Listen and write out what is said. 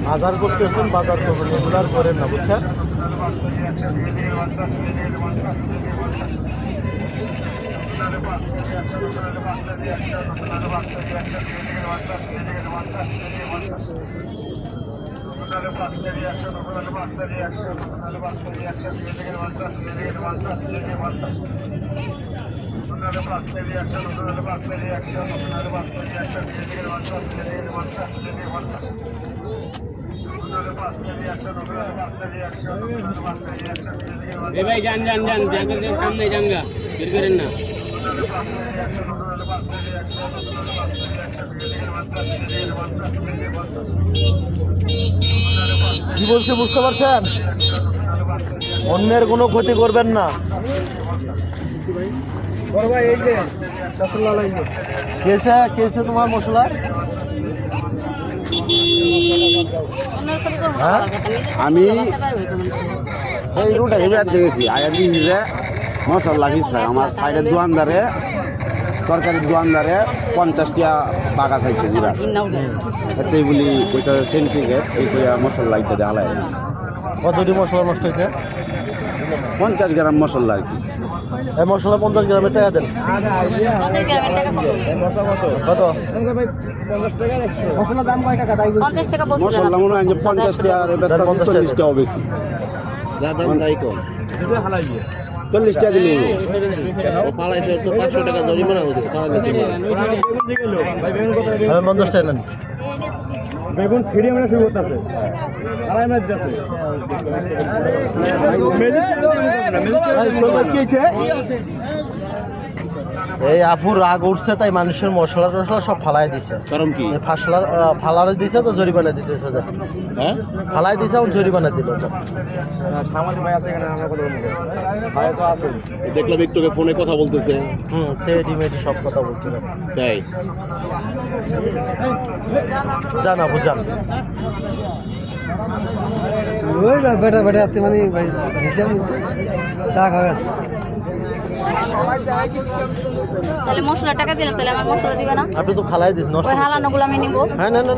বাজার করতেছেন, বাজার করবেন, এগুলো আর করেন না, বুঝছেন? ভাই যান যান যান জায়গার কাম নেই, জানগা বের করেন না। কি বলছে বুঝতে পারছেন? অন্যের কোনো ক্ষতি করবেন না। কেসে কেসে তোমার মশলা আমি এই রুটে দেখেছি আয়া দিয়ে মশলা পিছায় আমার সাইডের দোয়ানদারে তরকারির দোয়ানদারে 50টা বাগা থাকছে জিরা এতেই বলি ওইটা সেন্টিগ্রেড এই কইয়া মশলা এটা দেওয়া কতটি মশলা নষ্ট হয়েছে? 50 গ্রাম মশলা আর কি। এই মশলা 50 গ্রামের টাকা দেন। কত? মশলার দাম কয় টাকা? 50 টাকা বলছিলাম। মশলা মনে হয় যে 50 টাকা আর 40 টাকা বেশি। দাম তাই কম। 40 টাকা দিলে পালাইছে তো 500 টাকা জরিমানা হয়েছে। 50 টাকা নেন। বেগুন ছিড়ে আমরা শুরু করতেছে আড়াই মাস যাচ্ছে এই আপুর রাগ উঠছে তাই মানুষের মশলা টশলা সব ফালাই দিছে। কারণ কি? ফালার দিছে তো জরিমানা দিতেছে। হ্যাঁ ফালাই দিছে এখন জরিমানা দিল। সামাজিক ভাই আছে এখানে আমরা কথা বলবো ভাই তো আছে দেখলাম একটুকে ফোনে কথা বলতেছে। সে ডিমেটি সব কথা বলছে। তাই জান আপু জান। ওই বেটা বেটা আছে মানে ভাই হিজাম টাকা গেছে। তাহলে মশলা টাকা দিলাম, তাহলে আমার মশলা দিবে না? আপনি তো ফালাই দিস নষ্ট। ওই হালানোগুলো আমি নিব। হ্যাঁ না না